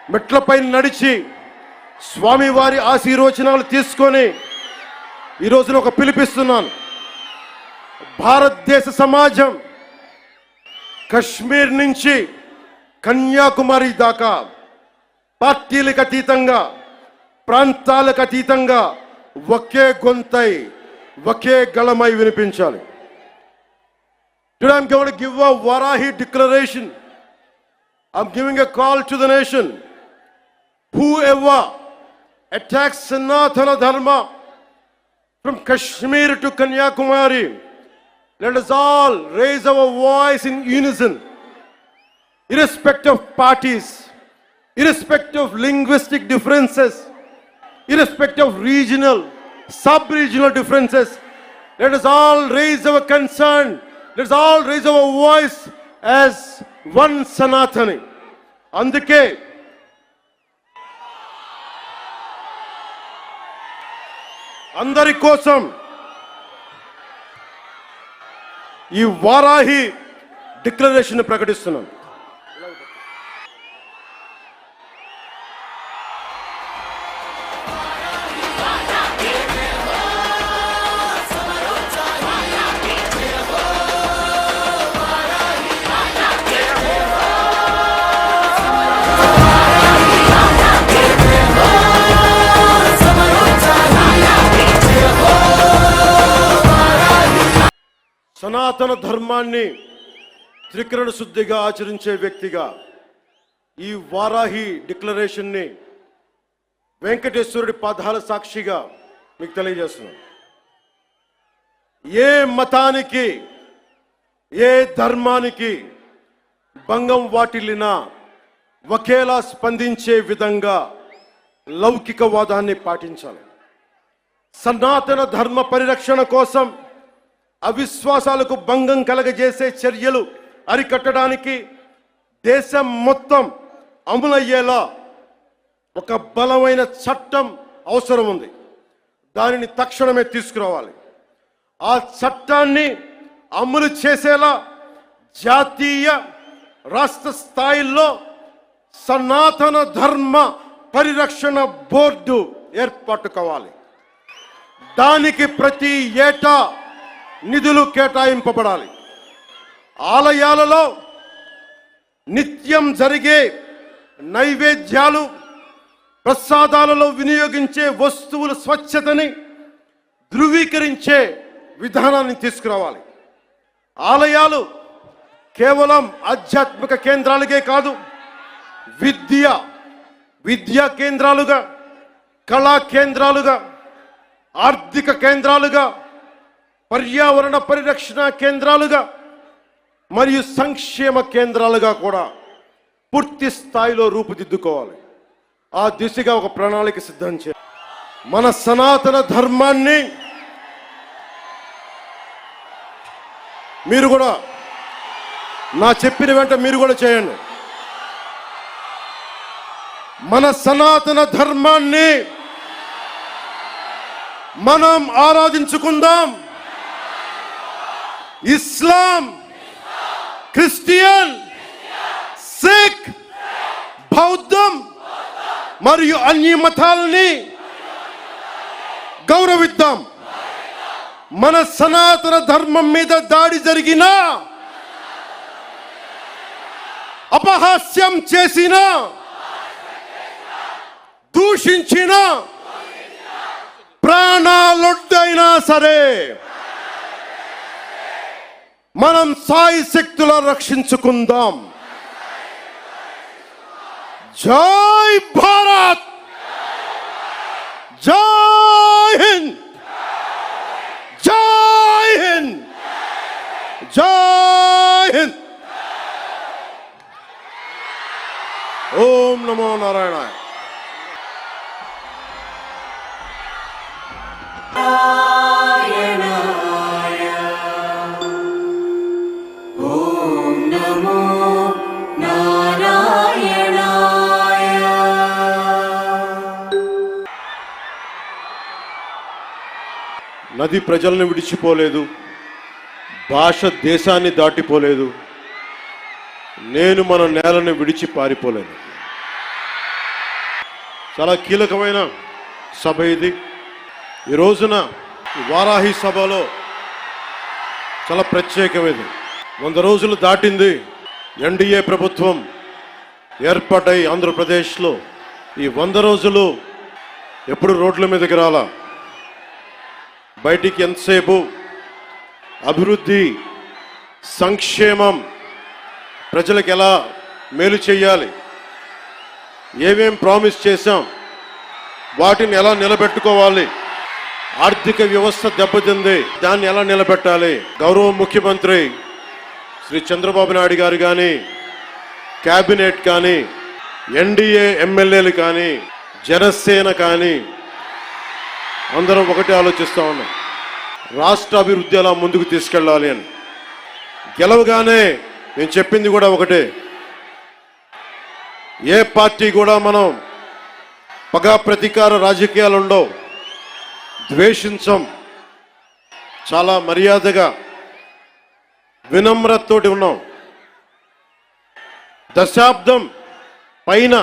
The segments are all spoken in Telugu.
మెట్లపై నడిచి స్వామివారి ఆశీర్వచనాలు తీసుకొని ఈ రోజున ఒక పిలిపిస్తున్నాను. భారతదేశ సమాజం కశ్మీర్ నుంచి కన్యాకుమారి దాకా పార్టీలకు అతీతంగా, ప్రాంతాలకు అతీతంగా ఒకే గొంతై, ఒకే గళమై వినిపించాలి. Today I'm going to give a Varahi declaration. I'm giving a call to the nation. Whoever attacks Sanatana Dharma from Kashmir to Kanyakumari, let us all raise our voice in unison, irrespective of parties, irrespective of linguistic differences, irrespective of regional, sub-regional differences. Let us all raise our concern. Let us all raise our voice as one Sanatani. Andike అందరి కోసం ఈ వారాహి డిక్లరేషన్ ప్రకటిస్తున్నాను. సనాతన ధర్మాన్ని త్రికరణ శుద్ధిగా ఆచరించే వ్యక్తిగా ఈ వారాహి డిక్లరేషన్ని వెంకటేశ్వరుడి పాదాల సాక్షిగా మీకు తెలియజేస్తున్నాను. ఏ మతానికి, ఏ ధర్మానికి భంగం వాటిల్లినా ఒకేలా స్పందించే విధంగా లౌకికవాదాన్ని పాటించాలి. సనాతన ధర్మ పరిరక్షణ కోసం అవిశ్వాసాలకు భంగం కలగజేసే చర్యలు అరికట్టడానికి దేశం మొత్తం అమలయ్యేలా ఒక బలమైన చట్టం అవసరం ఉంది. దానిని తక్షణమే తీసుకురావాలి. ఆ చట్టాన్ని అమలు చేసేలా జాతీయ, రాష్ట్ర స్థాయిల్లో సనాతన ధర్మ పరిరక్షణ బోర్డు ఏర్పాటు కావాలి. దానికి ప్రతి ఏటా నిధులు కేటాయింపబడాలి. ఆలయాలలో నిత్యం జరిగే నైవేద్యాలు, ప్రసాదాలలో వినియోగించే వస్తువుల స్వచ్ఛతని ధృవీకరించే విధానాన్ని తీసుకురావాలి. ఆలయాలు కేవలం ఆధ్యాత్మిక కేంద్రాలుగే కాదు, విద్యా కేంద్రాలుగా, కళా కేంద్రాలుగా, ఆర్థిక కేంద్రాలుగా, పర్యావరణ పరిరక్షణ కేంద్రాలుగా మరియు సంక్షేమ కేంద్రాలుగా కూడా పూర్తి స్థాయిలో రూపుదిద్దుకోవాలి. ఆ దిశగా ఒక ప్రణాళిక సిద్ధం చేయాలి. మన సనాతన ధర్మాన్ని మీరు కూడా నా చెప్పిన వెంట మీరు కూడా చేయండి. మన సనాతన ధర్మాన్ని మనం ఆరాధించుకుందాం. ఇస్లాం, క్రిస్టియన్, సిక్, బౌద్ధం మరియు అన్ని మతాలని గౌరవిద్దాం. మన సనాతన ధర్మం మీద దాడి జరిగినా, అపహాస్యం చేసినా, దూషించిన, ప్రాణాలొడ్డైనా సరే మనం సాయి శక్తుల రక్షించుకుందాం. జై భారత్, జై హింద్, జై హింద్, జై హింద్. ఓం నమో నారాయణాయ. నది ప్రజలను విడిచిపోలేదు, భాష దేశాన్ని దాటిపోలేదు, నేను మన నేలను విడిచి పారిపోలేదు. చాలా కీలకమైన సభ ఇది. ఈ రోజున వారాహి సభలో చాలా ప్రత్యేకమైనది. 100 రోజులు దాటింది ఎన్డీఏ ప్రభుత్వం ఏర్పాటై ఆంధ్రప్రదేశ్లో. ఈ 100 రోజులు ఎప్పుడు రోడ్ల మీదకి రాలా. బయటికి ఎంతసేపు అభివృద్ధి, సంక్షేమం, ప్రజలకు ఎలా మేలు చేయాలి, ఏమేం ప్రామిస్ చేశాం, వాటిని ఎలా నిలబెట్టుకోవాలి, ఆర్థిక వ్యవస్థ దెబ్బతింది, దాన్ని ఎలా నిలబెట్టాలి. గౌరవ ముఖ్యమంత్రి శ్రీ చంద్రబాబు నాయుడు గారు కానీ, క్యాబినెట్ కానీ, ఎన్డీఏ ఎమ్మెల్యేలు కానీ, జనసేన కానీ అందరం ఒకటే ఆలోచిస్తూ ఉన్నాం, రాష్ట్ర అభివృద్ధి ఎలా ముందుకు తీసుకెళ్ళాలి అని. గెలవగానే నేను చెప్పింది కూడా ఒకటే, ఏ పార్టీ కూడా మనం పగా ప్రతీకార రాజకీయాలు ఉండవు, ద్వేషించం, చాలా మర్యాదగా వినమ్రతతోటి ఉన్నాం. దశాబ్దం పైన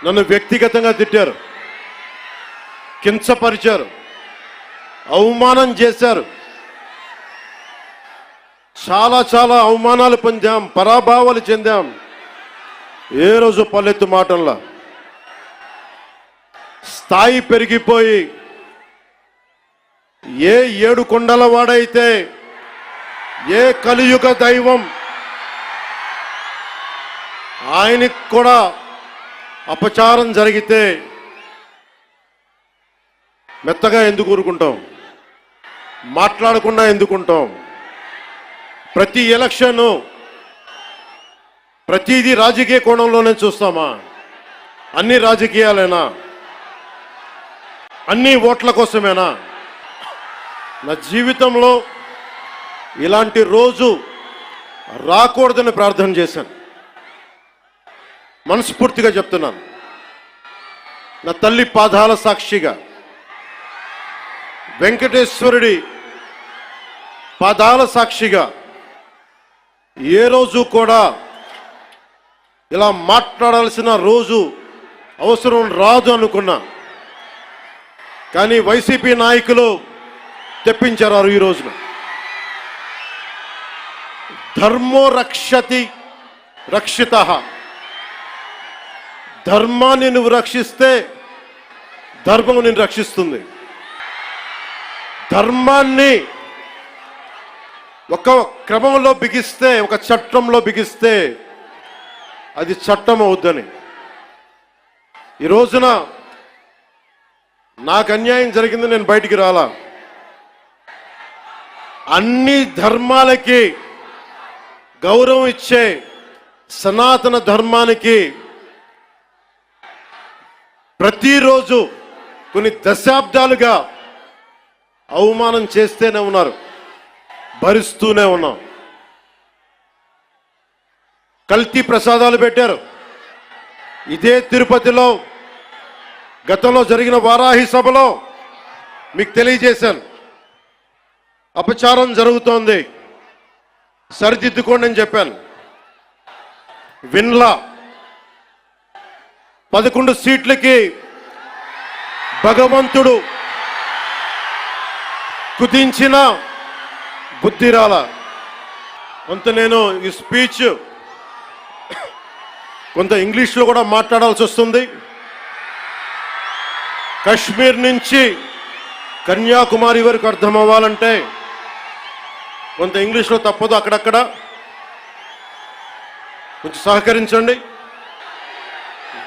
నన్ను వ్యక్తిగతంగా తిట్టారు, కించపరిచారు, అవమానం చేశారు. చాలా అవమానాలు పొందాం, పరాభావాలు చెందాం. ఏ రోజు పల్లెత్తు మాటల్లా స్థాయి పెరిగిపోయి ఏ 7 కొండల వాడైతే, ఏ కలియుగ దైవం ఆయనకి కూడా అపచారం జరిగితే మెత్తగా ఎందుకు ఊరుకుంటాం, మాట్లాడకుండా ఎందుకుంటాం. ప్రతి ఎలక్షన్ ప్రతిదీ రాజకీయ కోణంలోనే చూస్తామా? అన్ని రాజకీయాలేనా? అన్ని ఓట్ల కోసమేనా? నా జీవితంలో ఇలాంటి రోజు రాకూడదని ప్రార్థన చేశాను. మనస్ఫూర్తిగా చెప్తున్నాను, నా తల్లి పాదాల సాక్షిగా, వెంకటేశ్వరుడి పాదాల సాక్షిగా ఏ రోజు కూడా ఇలా మాట్లాడాల్సిన రోజు అవసరం రాదు అనుకున్నా. కానీ వైసీపీ నాయకులు తెప్పించారు ఈ రోజున. ధర్మో రక్షతి రక్షితః. ధర్మాన్ని నువ్వు రక్షిస్తే ధర్మం నిన్ను రక్షిస్తుంది. ధర్మాన్ని ఒక క్రమంలో బిగిస్తే, ఒక చట్టంలో బిగిస్తే అది చట్టం అవుద్దని. ఈ రోజున నాకు అన్యాయం జరిగింది, నేను బయటికి రాలా. అన్ని ధర్మాలకి గౌరవం ఇచ్చే సనాతన ధర్మానికి ప్రతిరోజు కొన్ని దశాబ్దాలుగా అవమానం చేస్తూనే ఉన్నారు, భరిస్తూనే ఉన్నాం. కల్తీ ప్రసాదాలు పెట్టారు. ఇదే తిరుపతిలో గతంలో జరిగిన వారాహి సభలో మీకు తెలియజేశాను, అపచారం జరుగుతోంది, సరిదిద్దుకోండి అని చెప్పాను. విన్లా 11 సీట్లకి భగవంతుడు కుదించిన బుద్ధిరాల. కొంత నేను ఈ స్పీచ్ కొంత ఇంగ్లీష్లో కూడా మాట్లాడాల్సి వస్తుంది. కశ్మీర్ నుంచి కన్యాకుమారి వరకు అర్థం అవ్వాలంటే కొంత ఇంగ్లీష్లో తప్పదు, అక్కడక్కడ కొంచెం సహకరించండి.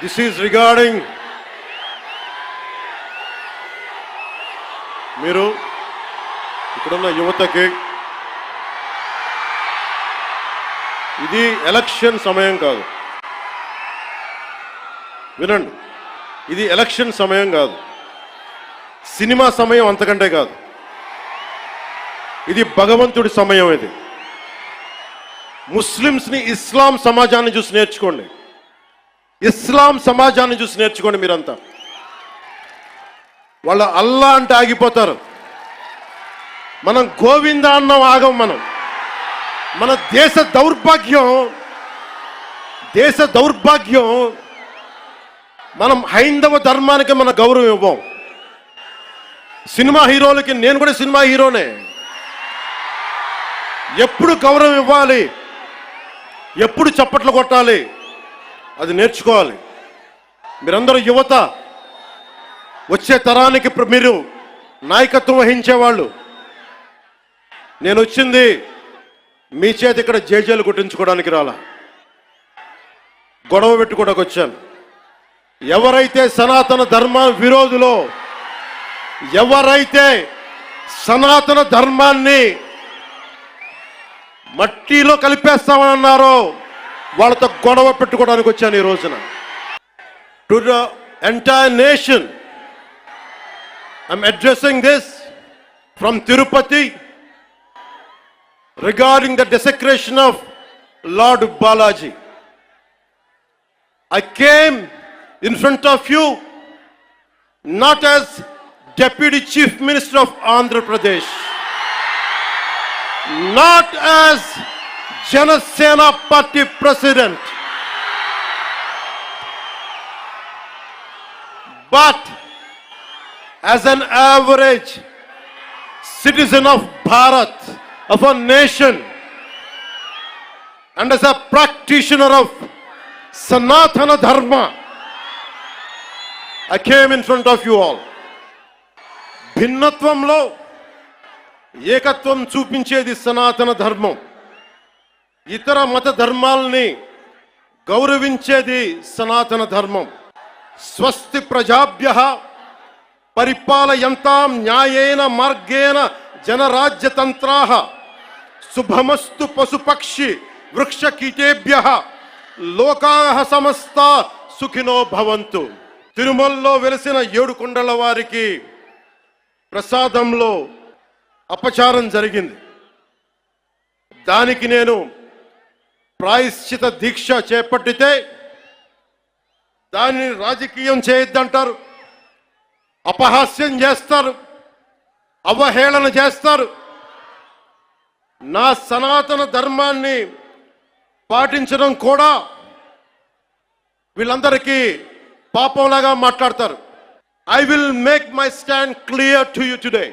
దిస్ ఈజ్ రిగార్డింగ్, మీరు ఇక్కడున్న యువతకి, ఇది ఎలక్షన్ సమయం కాదు, వినండి, ఇది ఎలక్షన్ సమయం కాదు, సినిమా సమయం అంతకంటే కాదు, ఇది భగవంతుడి సమయం. ఇది ముస్లిమ్స్ని, ఇస్లాం సమాజాన్ని చూసి నేర్చుకోండి, ఇస్లాం సమాజాన్ని చూసి నేర్చుకోండి. మీరంతా వాళ్ళ అల్లా అంటే ఆగిపోతారు, మనం గోవింద అన్నం ఆగం. మన దేశ దౌర్భాగ్యం మనం హైందవ ధర్మానికి మన గౌరవం ఇవ్వం. సినిమా హీరోలకి నేను కూడా సినిమా హీరోనే. ఎప్పుడు గౌరవం ఇవ్వాలి, ఎప్పుడు చప్పట్లు కొట్టాలి, అది నేర్చుకోవాలి. మీరందరూ యువత, వచ్చే తరానికి మీరు నాయకత్వం వహించేవాళ్ళు. నేను వచ్చింది మీ చేతి ఇక్కడ జేజేలు కొట్టించుకోవడానికి రాలా, గొడవ పెట్టుకోవడానికి వచ్చాను. ఎవరైతే సనాతన ధర్మ విరోధులో, ఎవరైతే సనాతన ధర్మాన్ని మట్టిలో కలిపేస్తామన్నారో వాళ్ళతో గొడవ పెట్టుకోవడానికి వచ్చాను ఈ రోజున. To the entire nation I'm addressing this from Tirupati regarding the desecration of Lord Balaji. I came in front of you not as Deputy Chief Minister of Andhra Pradesh, not as Janasena Party President, but as an average citizen of Bharat, of a nation, and as a practitioner of Sanatana Dharma. I came in front of you all. భిన్నత్వంలో ఏకత్వం చూపించేది సనాతన ధర్మం. ఇతర మత ధర్మాలని గౌరవించేది సనాతన ధర్మం. స్వస్తి ప్రజాభ్యః పరిపాలయంతాం న్యాయేన మార్గేణ జనరాజ్యతంత్రాః శుభమస్తు పశుపక్షి వృక్షకీటేభ్యః లోకాః సమస్తా సుఖినో భవంతు. తిరుమలలో వెలిసిన 7 కొండల వారికి ప్రసాదంలో అపచారం జరిగింది. దానికి నేను ప్రాయశ్చిత దీక్ష చేపట్టితే దానిని రాజకీయం చేయొద్దంటారు, అపహాస్యం చేస్తారు, అవహేళన చేస్తారు. నా సనాతన ధర్మాన్ని పాటించడం కూడా వీళ్ళందరికీ పాపంలాగా మాట్లాడతారు. I will make my stand clear to you today.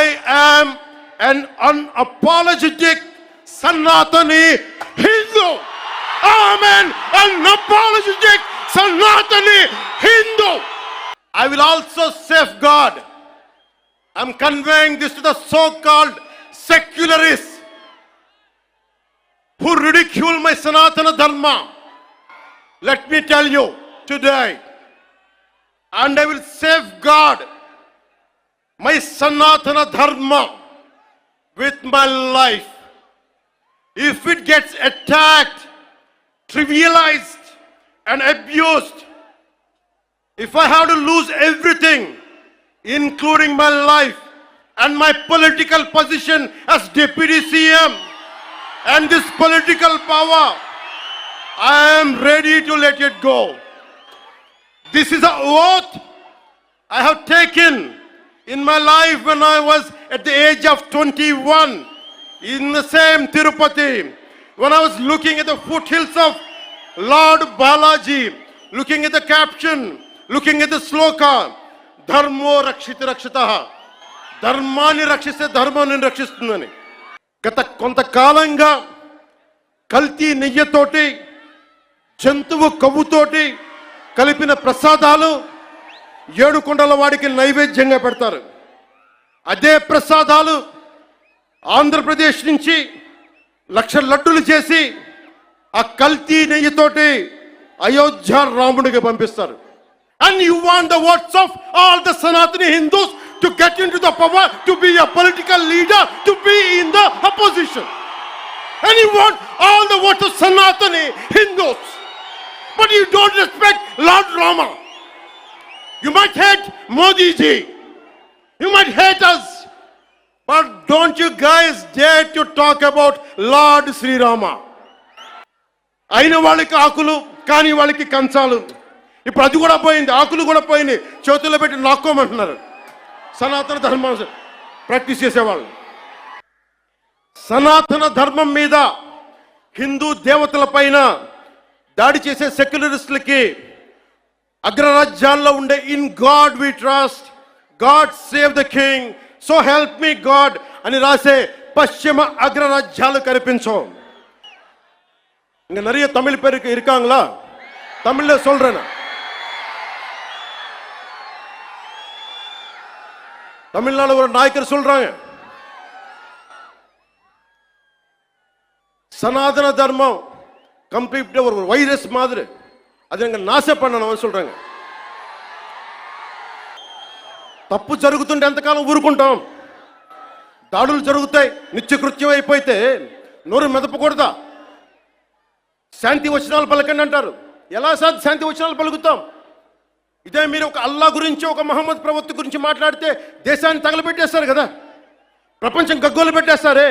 I am an unapologetic Sanatani Hindu. I am an unapologetic Sanatani Hindu. I will also safeguard. I'm conveying this to the so-called secularists who ridicule my Sanatana Dharma. Let me tell you today, and I will safeguard my Sanatana Dharma with my life. If it gets attacked, trivialized, and abused, if I have to lose everything, including my life and my political position as Deputy CM and this political power, I am ready to let it go. This is an oath I have taken in my life when I was at the age of 21 in the same Tirupati, when I was looking at the foothills of Lord Balaji, looking at the caption, looking at the sloka, Dharmo Rakshiti Rakshitaha, Dharmani Rakshiste Dharmani Rakshistundani. గత కొంతకాలంగా కల్తీ నెయ్యతోటి, జంతువు కొవ్వుతోటి కలిపిన ప్రసాదాలు 7 కొండల వాడికి నైవేద్యంగా పెడతారు. అదే ప్రసాదాలు ఆంధ్రప్రదేశ్ నుంచి 1,00,000 లడ్డులు చేసి ఆ కల్తీ నెయ్యితోటి అయోధ్య రాముడికి పంపిస్తారు. And you want the votes of all the Sanatani Hindus to get into the power, to be a political leader, to be in the opposition. And you want all the votes of Sanatani Hindus. But you don't respect Lord Rama. You might hate Modi ji. You might hate us. But don't you guys dare to talk about Lord Sri Rama. అయిన వాళ్ళకి ఆకులు, కాని వాళ్ళకి కంచాలు. ఇప్పుడు అది కూడా పోయింది, ఆకులు కూడా పోయింది. చేతుల్లో పెట్టి నాక్కోమంటున్నారు సనాతన ధర్మం ప్రాక్టీస్ చేసేవాళ్ళు. సనాతన ధర్మం మీద, హిందూ దేవతల పైన దాడి చేసే సెక్యులరిస్టులకి అగ్రరాజ్యాల్లో ఉండే in God we trust, God save the king, so help me God అని రాసే పశ్చిమ అగ్రరాజ్యాలు కనిపించం. இங்க நிறைய தமிழ் பேர் இருக்காங்களா? தமிழ்ல சொல்றேன். தமிழ்நாடு ஒரு நாயக்கர் சொல்றாங்க, சனாதன தர்மம் கம்ப்ளீட்டா ஒரு வைரஸ் மாதிரி, அது எங்க நாச பண்ணணும் சொல்றாங்க. తప్పు జరుగుతుంటే ఎంతకాలం ఊరుకుంటాం? దాడులు జరుగుతాయి, నిత్యకృత్యం అయిపోతే నోరు మెదపకూడదా? శాంతి వచనాలు పలకండి అంటారు. ఎలా శాంతి వచనాలు పలుకుతాం? ఇదే మీరు ఒక అల్లా గురించి, ఒక మహమ్మద్ ప్రవక్త గురించి మాట్లాడితే దేశాన్ని తగలబెట్టేస్తారు కదా, ప్రపంచం గగ్గోలు పెట్టేస్తారే.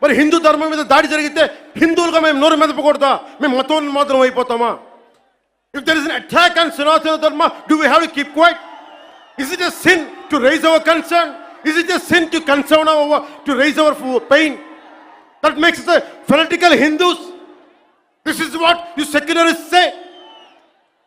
మరి హిందూ ధర్మం మీద దాడి జరిగితే హిందువులుగా మేము నోరు మెదపకూడదా? మేము మతోన్మాదం అయిపోతామా? If there is an attack on Sanatana Dharma, do we have to keep quiet? Is it a sin to raise our concern? Is it a sin to concern to raise our pain? That makes us fanatical Hindus. This is what you secularists say.